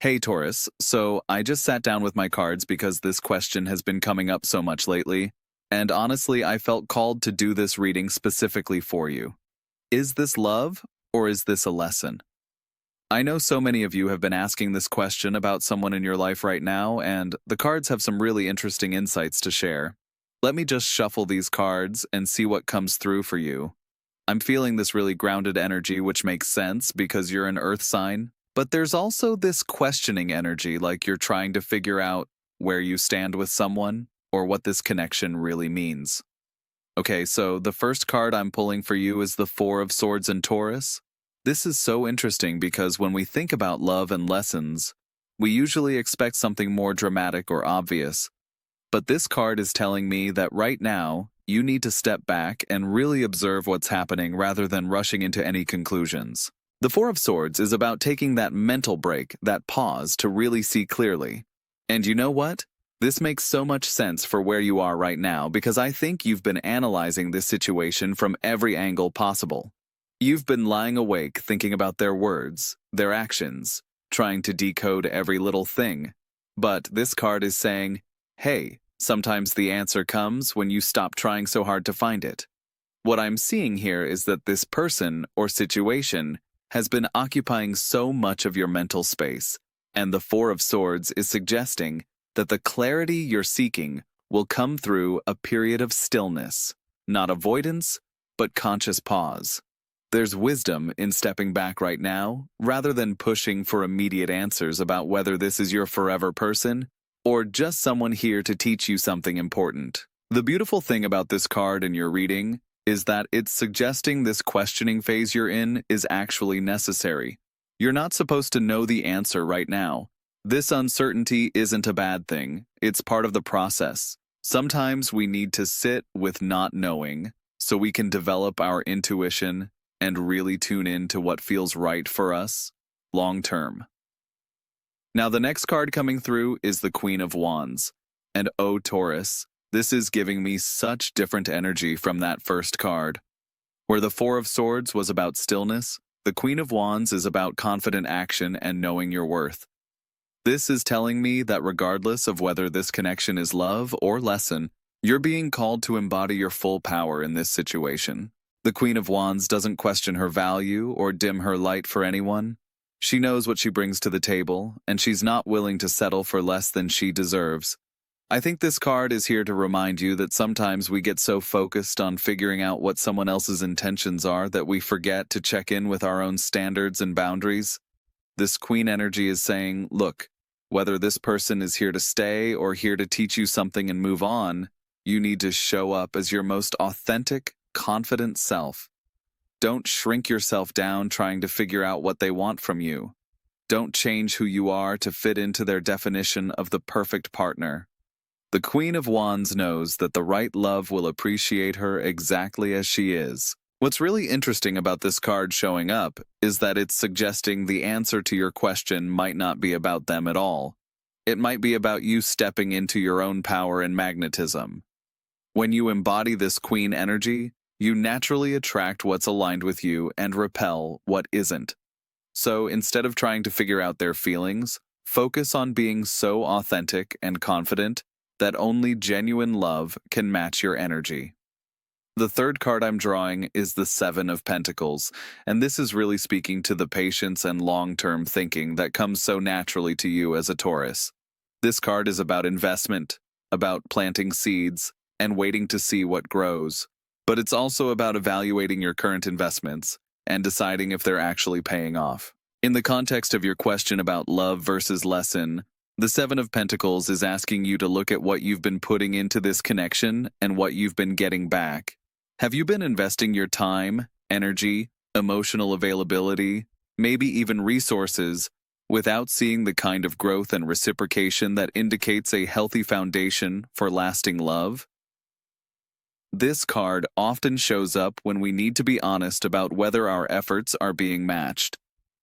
Hey Taurus, so I just sat down with my cards because this question has been coming up so much lately, and honestly, I felt called to do this reading specifically for you. Is this love, or is this a lesson? I know so many of you have been asking this question about someone in your life right now, and the cards have some really interesting insights to share. Let me just shuffle these cards and see what comes through for you. I'm feeling this really grounded energy, which makes sense because you're an earth sign. But there's also this questioning energy, like you're trying to figure out where you stand with someone or what this connection really means. Okay, so the first card I'm pulling for you is the Four of Swords and Taurus. This is so interesting because when we think about love and lessons, we usually expect something more dramatic or obvious. But this card is telling me that right now, you need to step back and really observe what's happening rather than rushing into any conclusions. The Four of Swords is about taking that mental break, that pause, to really see clearly. And you know what? This makes so much sense for where you are right now because I think you've been analyzing this situation from every angle possible. You've been lying awake thinking about their words, their actions, trying to decode every little thing. But this card is saying, hey, sometimes the answer comes when you stop trying so hard to find it. What I'm seeing here is that this person or situation has been occupying so much of your mental space, and the Four of Swords is suggesting that the clarity you're seeking will come through a period of stillness, not avoidance, but conscious pause. There's wisdom in stepping back right now, rather than pushing for immediate answers about whether this is your forever person or just someone here to teach you something important. The beautiful thing about this card in your reading is that it's suggesting this questioning phase you're in is actually necessary. You're not supposed to know the answer right now. This uncertainty isn't a bad thing. It's part of the process. Sometimes we need to sit with not knowing so we can develop our intuition and really tune in to what feels right for us long term. Now the next card coming through is the Queen of Wands. And oh Taurus, this is giving me such different energy from that first card. Where the Four of Swords was about stillness, the Queen of Wands is about confident action and knowing your worth. This is telling me that regardless of whether this connection is love or lesson, you're being called to embody your full power in this situation. The Queen of Wands doesn't question her value or dim her light for anyone. She knows what she brings to the table, and she's not willing to settle for less than she deserves. I think this card is here to remind you that sometimes we get so focused on figuring out what someone else's intentions are that we forget to check in with our own standards and boundaries. This Queen energy is saying, look, whether this person is here to stay or here to teach you something and move on, you need to show up as your most authentic, confident self. Don't shrink yourself down trying to figure out what they want from you. Don't change who you are to fit into their definition of the perfect partner. The Queen of Wands knows that the right love will appreciate her exactly as she is. What's really interesting about this card showing up is that it's suggesting the answer to your question might not be about them at all. It might be about you stepping into your own power and magnetism. When you embody this Queen energy, you naturally attract what's aligned with you and repel what isn't. So instead of trying to figure out their feelings, focus on being so authentic and confident that only genuine love can match your energy. The third card I'm drawing is the Seven of Pentacles, and this is really speaking to the patience and long-term thinking that comes so naturally to you as a Taurus. This card is about investment, about planting seeds, and waiting to see what grows. But it's also about evaluating your current investments and deciding if they're actually paying off. In the context of your question about love versus lesson, the Seven of Pentacles is asking you to look at what you've been putting into this connection and what you've been getting back. Have you been investing your time, energy, emotional availability, maybe even resources, without seeing the kind of growth and reciprocation that indicates a healthy foundation for lasting love? This card often shows up when we need to be honest about whether our efforts are being matched.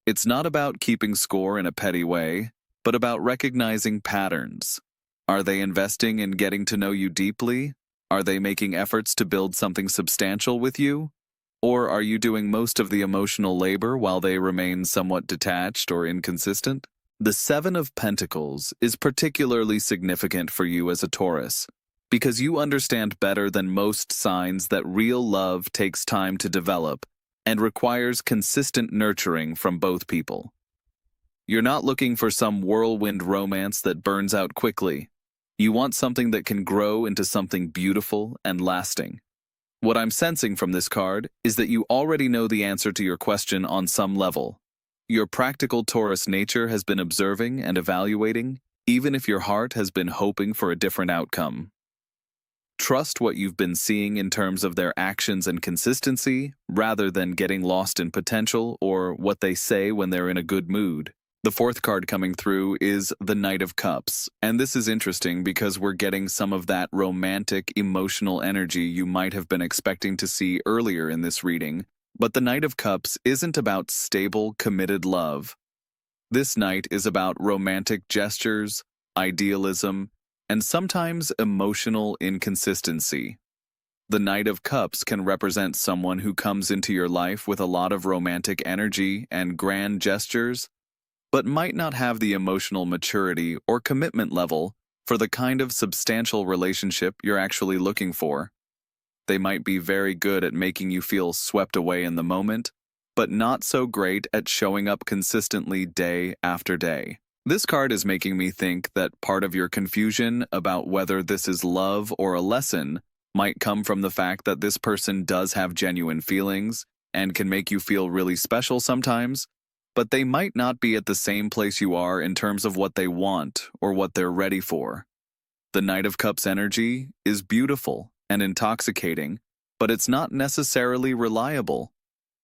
It's not about keeping score in a petty way, but about recognizing patterns. Are they investing in getting to know you deeply? Are they making efforts to build something substantial with you? Or are you doing most of the emotional labor while they remain somewhat detached or inconsistent? The Seven of Pentacles is particularly significant for you as a Taurus, because you understand better than most signs that real love takes time to develop and requires consistent nurturing from both people. You're not looking for some whirlwind romance that burns out quickly. You want something that can grow into something beautiful and lasting. What I'm sensing from this card is that you already know the answer to your question on some level. Your practical Taurus nature has been observing and evaluating, even if your heart has been hoping for a different outcome. Trust what you've been seeing in terms of their actions and consistency, rather than getting lost in potential or what they say when they're in a good mood. The fourth card coming through is the Knight of Cups, and this is interesting because we're getting some of that romantic, emotional energy you might have been expecting to see earlier in this reading. But the Knight of Cups isn't about stable, committed love. This knight is about romantic gestures, idealism, and sometimes emotional inconsistency. The Knight of Cups can represent someone who comes into your life with a lot of romantic energy and grand gestures, but might not have the emotional maturity or commitment level for the kind of substantial relationship you're actually looking for. They might be very good at making you feel swept away in the moment, but not so great at showing up consistently day after day. This card is making me think that part of your confusion about whether this is love or a lesson might come from the fact that this person does have genuine feelings and can make you feel really special sometimes, but they might not be at the same place you are in terms of what they want or what they're ready for. The Knight of Cups energy is beautiful and intoxicating, but it's not necessarily reliable.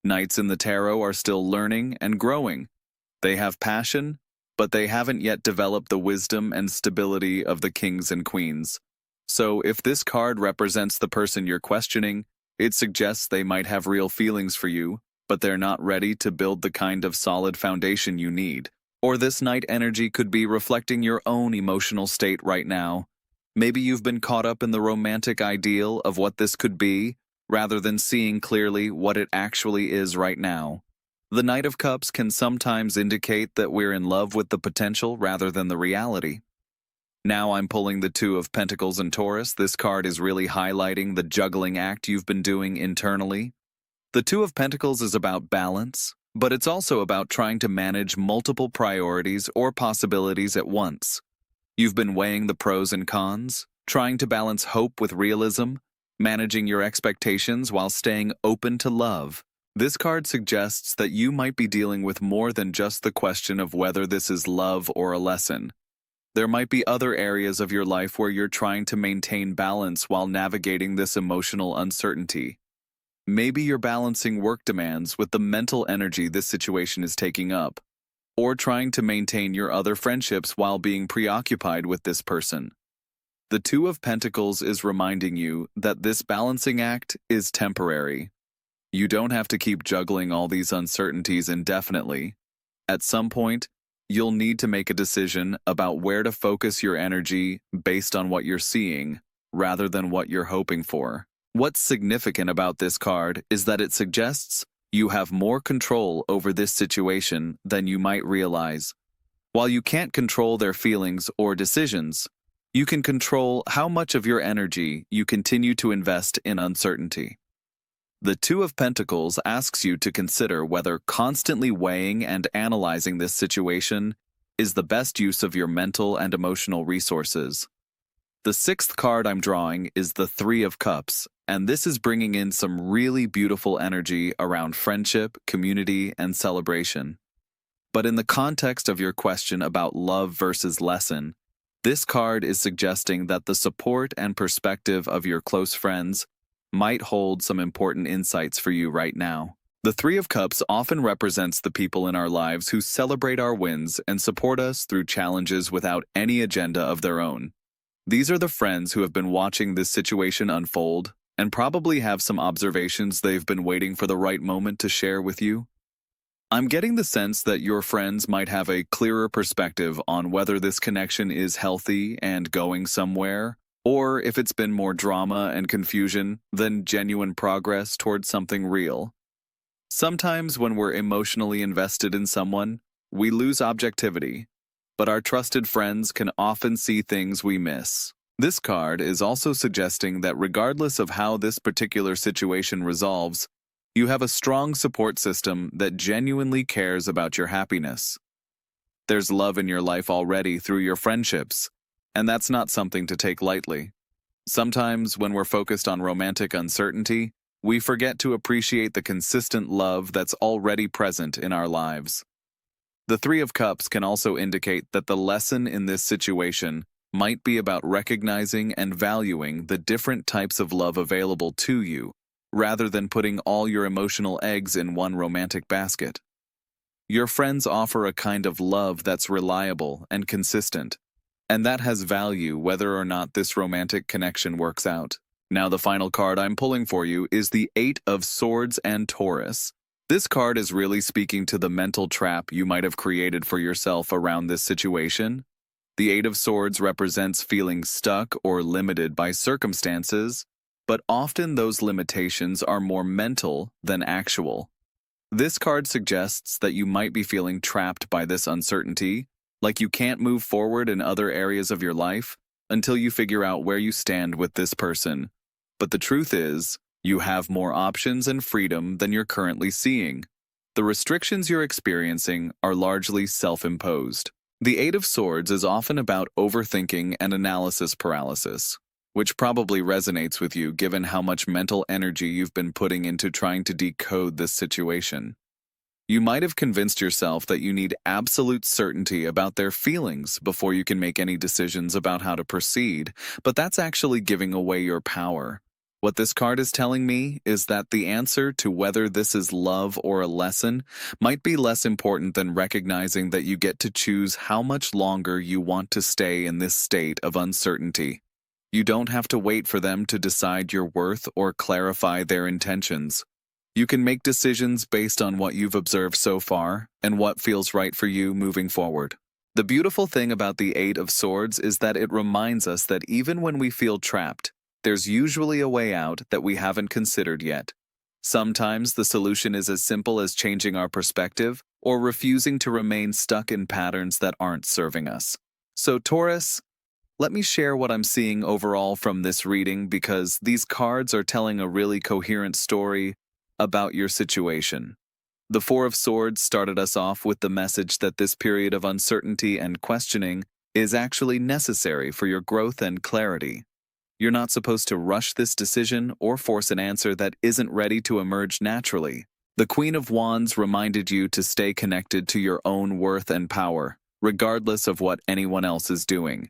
Knights in the tarot are still learning and growing. They have passion, but they haven't yet developed the wisdom and stability of the kings and queens. So if this card represents the person you're questioning, it suggests they might have real feelings for you, but they're not ready to build the kind of solid foundation you need. Or this knight energy could be reflecting your own emotional state right now. Maybe you've been caught up in the romantic ideal of what this could be, rather than seeing clearly what it actually is right now. The Knight of Cups can sometimes indicate that we're in love with the potential rather than the reality. Now I'm pulling the Two of Pentacles and Taurus. This card is really highlighting the juggling act you've been doing internally. The Two of Pentacles is about balance, but it's also about trying to manage multiple priorities or possibilities at once. You've been weighing the pros and cons, trying to balance hope with realism, managing your expectations while staying open to love. This card suggests that you might be dealing with more than just the question of whether this is love or a lesson. There might be other areas of your life where you're trying to maintain balance while navigating this emotional uncertainty. Maybe you're balancing work demands with the mental energy this situation is taking up, or trying to maintain your other friendships while being preoccupied with this person. The Two of Pentacles is reminding you that this balancing act is temporary. You don't have to keep juggling all these uncertainties indefinitely. At some point, you'll need to make a decision about where to focus your energy based on what you're seeing, rather than what you're hoping for. What's significant about this card is that it suggests you have more control over this situation than you might realize. While you can't control their feelings or decisions, you can control how much of your energy you continue to invest in uncertainty. The Two of Pentacles asks you to consider whether constantly weighing and analyzing this situation is the best use of your mental and emotional resources. The sixth card I'm drawing is the Three of Cups, and this is bringing in some really beautiful energy around friendship, community, and celebration. But in the context of your question about love versus lesson, this card is suggesting that the support and perspective of your close friends might hold some important insights for you right now. The Three of Cups often represents the people in our lives who celebrate our wins and support us through challenges without any agenda of their own. These are the friends who have been watching this situation unfold and probably have some observations they've been waiting for the right moment to share with you. I'm getting the sense that your friends might have a clearer perspective on whether this connection is healthy and going somewhere, or if it's been more drama and confusion than genuine progress towards something real. Sometimes when we're emotionally invested in someone, we lose objectivity, but our trusted friends can often see things we miss. This card is also suggesting that regardless of how this particular situation resolves, you have a strong support system that genuinely cares about your happiness. There's love in your life already through your friendships, and that's not something to take lightly. Sometimes, when we're focused on romantic uncertainty, we forget to appreciate the consistent love that's already present in our lives. The Three of Cups can also indicate that the lesson in this situation might be about recognizing and valuing the different types of love available to you, rather than putting all your emotional eggs in one romantic basket. Your friends offer a kind of love that's reliable and consistent, and that has value whether or not this romantic connection works out. Now the final card I'm pulling for you is the Eight of Swords and Taurus. This card is really speaking to the mental trap you might have created for yourself around this situation. The Eight of Swords represents feeling stuck or limited by circumstances, but often those limitations are more mental than actual. This card suggests that you might be feeling trapped by this uncertainty, like you can't move forward in other areas of your life until you figure out where you stand with this person. But the truth is, you have more options and freedom than you're currently seeing. The restrictions you're experiencing are largely self-imposed. The Eight of Swords is often about overthinking and analysis paralysis, which probably resonates with you given how much mental energy you've been putting into trying to decode this situation. You might have convinced yourself that you need absolute certainty about their feelings before you can make any decisions about how to proceed, but that's actually giving away your power. What this card is telling me is that the answer to whether this is love or a lesson might be less important than recognizing that you get to choose how much longer you want to stay in this state of uncertainty. You don't have to wait for them to decide your worth or clarify their intentions. You can make decisions based on what you've observed so far and what feels right for you moving forward. The beautiful thing about the Eight of Swords is that it reminds us that even when we feel trapped, there's usually a way out that we haven't considered yet. Sometimes the solution is as simple as changing our perspective or refusing to remain stuck in patterns that aren't serving us. So Taurus, let me share what I'm seeing overall from this reading because these cards are telling a really coherent story about your situation. The Four of Swords started us off with the message that this period of uncertainty and questioning is actually necessary for your growth and clarity. You're not supposed to rush this decision or force an answer that isn't ready to emerge naturally. The Queen of Wands reminded you to stay connected to your own worth and power, regardless of what anyone else is doing.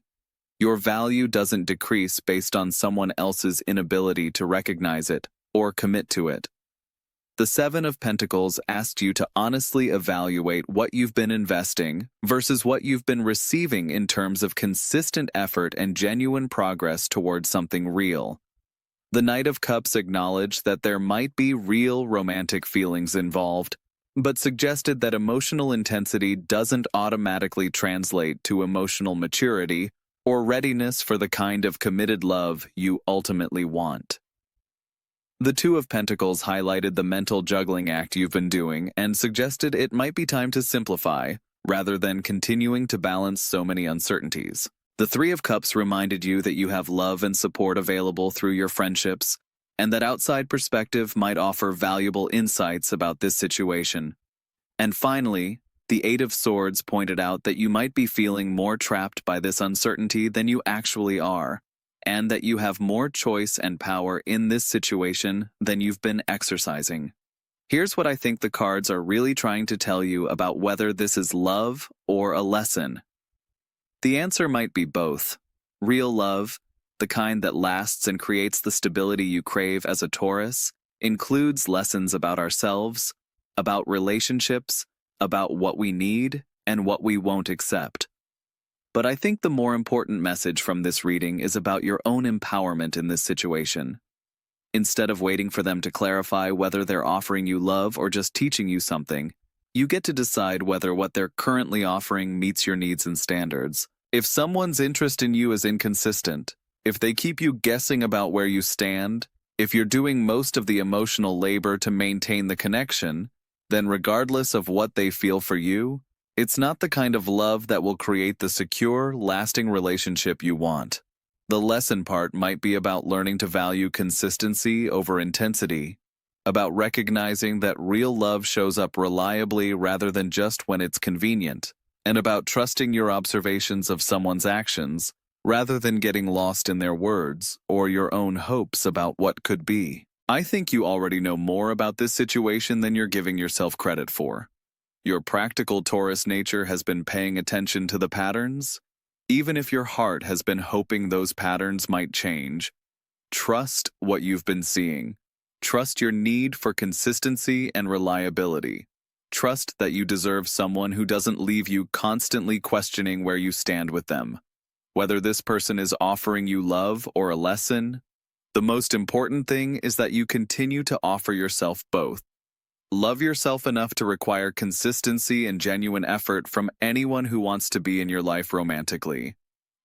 Your value doesn't decrease based on someone else's inability to recognize it or commit to it. The Seven of Pentacles asked you to honestly evaluate what you've been investing versus what you've been receiving in terms of consistent effort and genuine progress towards something real. The Knight of Cups acknowledged that there might be real romantic feelings involved, but suggested that emotional intensity doesn't automatically translate to emotional maturity or readiness for the kind of committed love you ultimately want. The Two of Pentacles highlighted the mental juggling act you've been doing and suggested it might be time to simplify, rather than continuing to balance so many uncertainties. The Three of Cups reminded you that you have love and support available through your friendships, and that outside perspective might offer valuable insights about this situation. And finally, the Eight of Swords pointed out that you might be feeling more trapped by this uncertainty than you actually are, and that you have more choice and power in this situation than you've been exercising. Here's what I think the cards are really trying to tell you about whether this is love or a lesson. The answer might be both. Real love, the kind that lasts and creates the stability you crave as a Taurus, includes lessons about ourselves, about relationships, about what we need and what we won't accept. But I think the more important message from this reading is about your own empowerment in this situation. Instead of waiting for them to clarify whether they're offering you love or just teaching you something, you get to decide whether what they're currently offering meets your needs and standards. If someone's interest in you is inconsistent, if they keep you guessing about where you stand, if you're doing most of the emotional labor to maintain the connection, then regardless of what they feel for you, It's not the kind of love that will create the secure, lasting relationship you want. The lesson part might be about learning to value consistency over intensity, about recognizing that real love shows up reliably rather than just when it's convenient, and about trusting your observations of someone's actions rather than getting lost in their words or your own hopes about what could be. I think you already know more about this situation than you're giving yourself credit for. Your practical Taurus nature has been paying attention to the patterns, even if your heart has been hoping those patterns might change. Trust what you've been seeing. Trust your need for consistency and reliability. Trust that you deserve someone who doesn't leave you constantly questioning where you stand with them. Whether this person is offering you love or a lesson, the most important thing is that you continue to offer yourself both. Love yourself enough to require consistency and genuine effort from anyone who wants to be in your life romantically,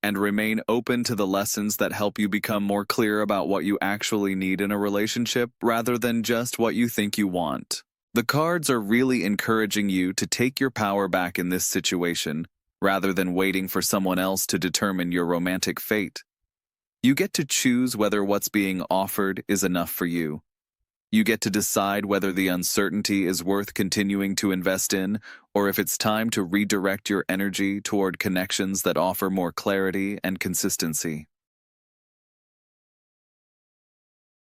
and remain open to the lessons that help you become more clear about what you actually need in a relationship rather than just what you think you want. The cards are really encouraging you to take your power back in this situation, rather than waiting for someone else to determine your romantic fate. You get to choose whether what's being offered is enough for you. You get to decide whether the uncertainty is worth continuing to invest in, or if it's time to redirect your energy toward connections that offer more clarity and consistency.